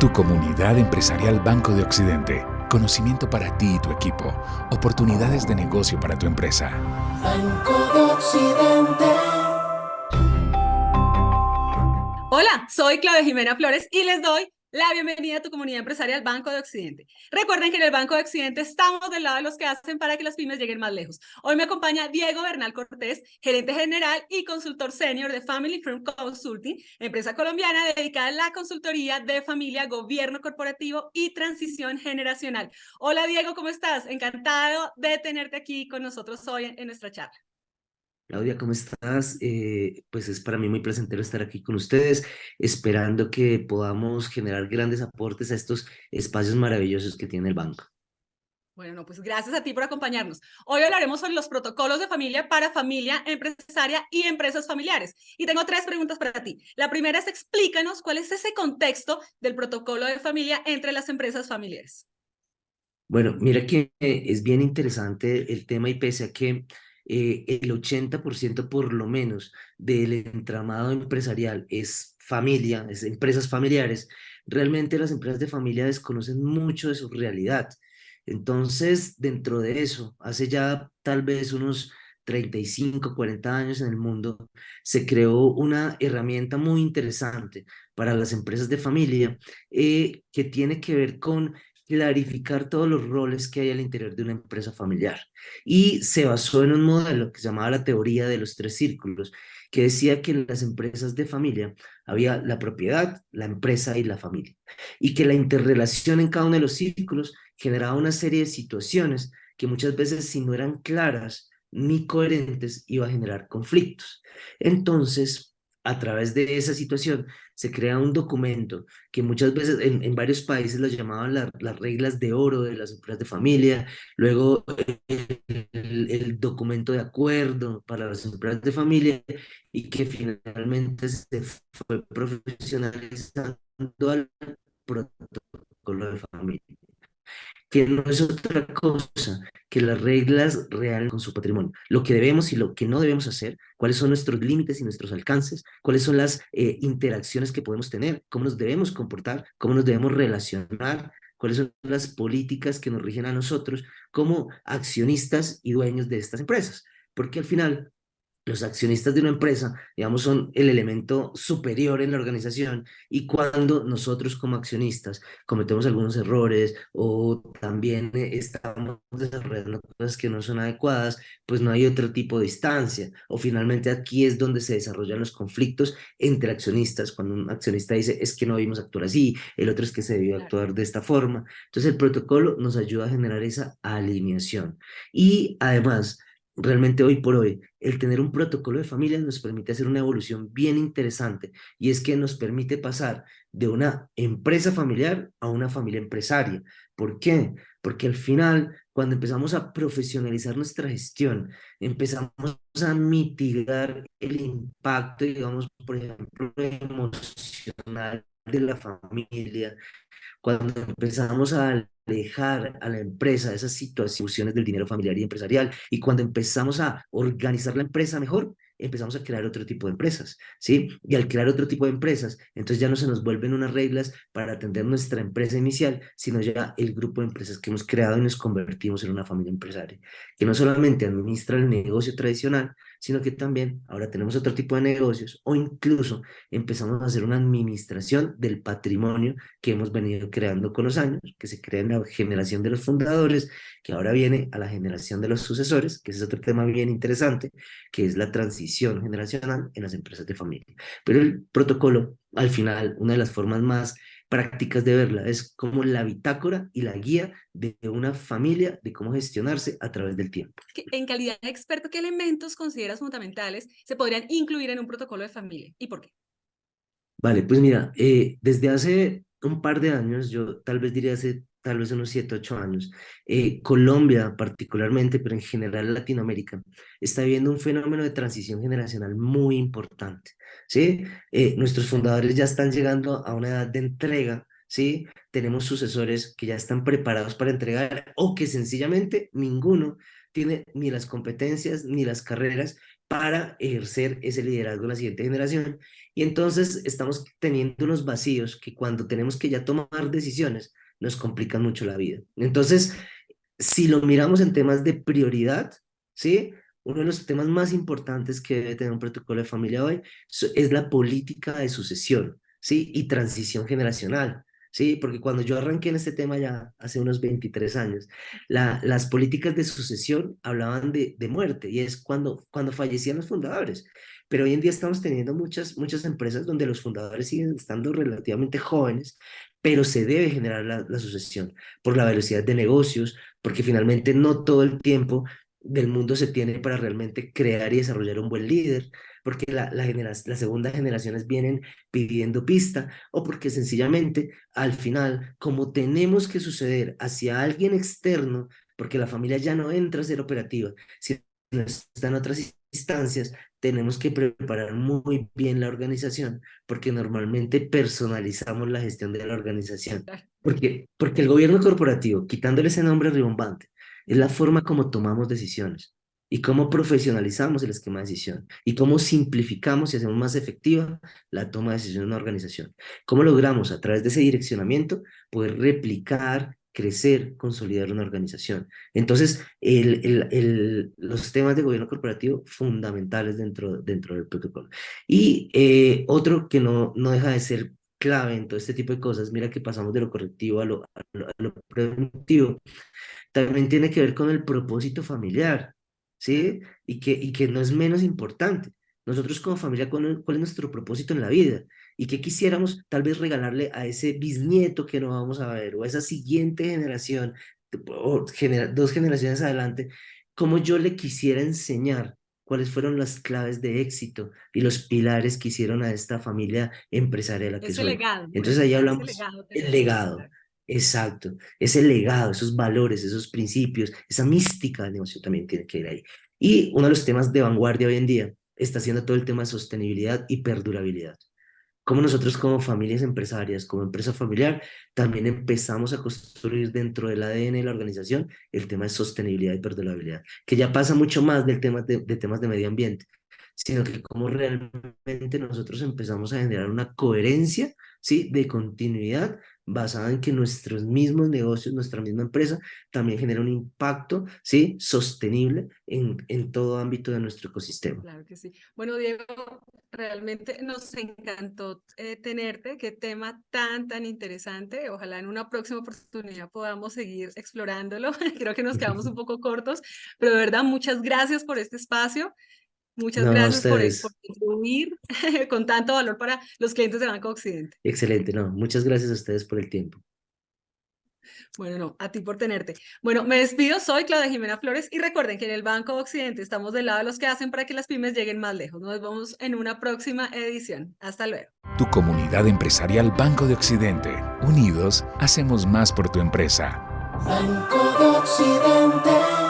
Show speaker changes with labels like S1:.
S1: Tu comunidad empresarial Banco de Occidente. Conocimiento para ti y tu equipo. Oportunidades de negocio para tu empresa.
S2: Banco de Occidente.
S3: Hola, soy Claudia Jimena Flores y les doy la bienvenida a tu comunidad empresarial Banco de Occidente. Recuerden que en el Banco de Occidente estamos del lado de los que hacen para que las pymes lleguen más lejos. Hoy me acompaña Diego Bernal Cortés, gerente general y consultor senior de Family Firm Consulting, empresa colombiana dedicada a la consultoría de familia, gobierno corporativo y transición generacional. Hola Diego, ¿cómo estás? Encantado de tenerte aquí con nosotros hoy en nuestra charla.
S4: Claudia, ¿cómo estás? Pues es para mí muy placentero estar aquí con ustedes, esperando que podamos generar grandes aportes a estos espacios maravillosos que tiene el banco.
S3: Bueno, no, pues gracias a ti por acompañarnos. Hoy hablaremos sobre los protocolos de familia para familia, empresaria y empresas familiares. Y tengo 3 preguntas para ti. La primera es, explícanos cuál es ese contexto del protocolo de familia entre las empresas familiares.
S4: Bueno, mira que es bien interesante el tema y pese a que el 80% por lo menos del entramado empresarial es familia, es empresas familiares, realmente las empresas de familia desconocen mucho de su realidad. Entonces, dentro de eso, hace ya tal vez unos 35, 40 años en el mundo, se creó una herramienta muy interesante para las empresas de familia que tiene que ver con clarificar todos los roles que hay al interior de una empresa familiar. Y se basó en un modelo que se llamaba la teoría de los 3 círculos, que decía que en las empresas de familia había la propiedad, la empresa y la familia. Y que la interrelación en cada uno de los círculos generaba una serie de situaciones que muchas veces, si no eran claras ni coherentes, iba a generar conflictos. Entonces, a través de esa situación, se crea un documento que muchas veces en varios países lo llamaban las reglas de oro de las empresas de familia, luego el documento de acuerdo para las empresas de familia y que finalmente se fue profesionalizando al protocolo de familia, que no es otra cosa que las reglas reales con su patrimonio, lo que debemos y lo que no debemos hacer, cuáles son nuestros límites y nuestros alcances, cuáles son las interacciones que podemos tener, cómo nos debemos comportar, cómo nos debemos relacionar, cuáles son las políticas que nos rigen a nosotros como accionistas y dueños de estas empresas, porque al final los accionistas de una empresa, digamos, son el elemento superior en la organización y cuando nosotros como accionistas cometemos algunos errores o también estamos desarrollando cosas que no son adecuadas, pues no hay otro tipo de instancia. O finalmente aquí es donde se desarrollan los conflictos entre accionistas, cuando un accionista dice es que no debimos actuar así, el otro es que se debió
S3: Claro.
S4: actuar de esta forma. Entonces el protocolo nos ayuda a generar esa alineación. Y además, realmente hoy por hoy, el tener un protocolo de familia nos permite hacer una evolución bien interesante y es que nos permite pasar de una empresa familiar a una familia empresaria. ¿Por qué? Porque al final, cuando empezamos a profesionalizar nuestra gestión, empezamos a mitigar el impacto, digamos, por ejemplo, emocional de la familia, cuando empezamos a alejar a la empresa de esas situaciones del dinero familiar y empresarial, y cuando empezamos a organizar la empresa mejor, empezamos a crear otro tipo de empresas, ¿sí? Y al crear otro tipo de empresas, entonces ya no se nos vuelven unas reglas para atender nuestra empresa inicial, sino ya el grupo de empresas que hemos creado y nos convertimos en una familia empresaria, que no solamente administra el negocio tradicional, sino que también ahora tenemos otro tipo de negocios o incluso empezamos a hacer una administración del patrimonio que hemos venido creando con los años, que se crea en la generación de los fundadores, que ahora viene a la generación de los sucesores, que ese es otro tema bien interesante, que es la transición generacional en las empresas de familia. Pero el protocolo, al final, una de las formas más prácticas de verla es como la bitácora y la guía de una familia de cómo gestionarse a través del tiempo.
S3: En calidad de experto, ¿qué elementos consideras fundamentales se podrían incluir en un protocolo de familia y por qué?
S4: Vale, pues mira, desde hace un par de años, yo tal vez diría hace tal vez unos 7, 8 años, Colombia particularmente, pero en general Latinoamérica, está viviendo un fenómeno de transición generacional muy importante, ¿sí? Nuestros fundadores ya están llegando a una edad de entrega, ¿sí? Tenemos sucesores que ya están preparados para entregar o que sencillamente ninguno tiene ni las competencias ni las carreras para ejercer ese liderazgo en la siguiente generación Y entonces estamos teniendo unos vacíos que cuando tenemos que ya tomar decisiones nos complican mucho la vida. Entonces, si lo miramos en temas de prioridad, ¿sí? Uno de los temas más importantes que debe tener un protocolo de familia hoy es la política de sucesión, ¿sí? Y transición generacional, ¿sí? Porque cuando yo arranqué en este tema ya hace unos 23 años, las políticas de sucesión hablaban de muerte y es cuando fallecían los fundadores. Pero hoy en día estamos teniendo muchas empresas donde los fundadores siguen estando relativamente jóvenes, pero se debe generar la sucesión por la velocidad de negocios, porque finalmente no todo el tiempo del mundo se tiene para realmente crear y desarrollar un buen líder, porque las segundas generaciones vienen pidiendo pista o porque sencillamente al final, como tenemos que suceder hacia alguien externo, porque la familia ya no entra a ser operativa, sino está en otras instancias, tenemos que preparar muy bien la organización, porque normalmente personalizamos la gestión de la organización. Porque el gobierno corporativo, quitándole ese nombre rimbombante, es la forma como tomamos decisiones y cómo profesionalizamos el esquema de decisión y cómo simplificamos y hacemos más efectiva la toma de decisiones en una organización. Cómo logramos a través de ese direccionamiento poder replicar, crecer, consolidar una organización. Entonces, los temas de gobierno corporativo fundamentales dentro del protocolo. Y otro que no deja de ser clave en todo este tipo de cosas, mira que pasamos de lo correctivo a lo preventivo, también tiene que ver con el propósito familiar, ¿sí? Y que no es menos importante. Nosotros como familia, ¿cuál es nuestro propósito en la vida? ¿Y qué quisiéramos tal vez regalarle a ese bisnieto que no vamos a ver o a esa siguiente generación o dos generaciones adelante? ¿Cómo yo le quisiera enseñar cuáles fueron las claves de éxito y los pilares que hicieron a esta familia empresarial a la que
S3: Ese
S4: soy?
S3: legado, ¿no?
S4: Entonces ahí
S3: Ese
S4: hablamos
S3: legado
S4: el
S3: tenemos.
S4: legado. Exacto, ese legado, esos valores, esos principios, esa mística del negocio también tiene que ir ahí. Y uno de los temas de vanguardia hoy en día está siendo todo el tema de sostenibilidad y perdurabilidad. Como nosotros como familias empresarias, como empresa familiar, también empezamos a construir dentro del ADN de la organización el tema de sostenibilidad y perdurabilidad, que ya pasa mucho más del tema de temas de medio ambiente, sino que como realmente nosotros empezamos a generar una coherencia, ¿sí? De continuidad basada en que nuestros mismos negocios, nuestra misma empresa, también genera un impacto, ¿sí? Sostenible en todo ámbito de nuestro ecosistema.
S3: Claro que sí. Bueno, Diego, realmente nos encantó tenerte. Qué tema tan interesante. Ojalá en una próxima oportunidad podamos seguir explorándolo. Creo que nos quedamos un poco cortos, pero de verdad, muchas gracias por este espacio. Muchas
S4: No, a
S3: gracias por
S4: ustedes.
S3: contribuir con tanto valor para los clientes de Banco Occidente.
S4: Excelente, no, muchas gracias a ustedes por el tiempo.
S3: Bueno, no, a ti por tenerte. Bueno, me despido, soy Claudia Jimena Flores y recuerden que en el Banco Occidente estamos del lado de los que hacen para que las pymes lleguen más lejos. Nos vemos en una próxima edición. Hasta luego.
S1: Tu comunidad empresarial Banco de Occidente. Unidos, hacemos más por tu empresa.
S2: Banco de Occidente.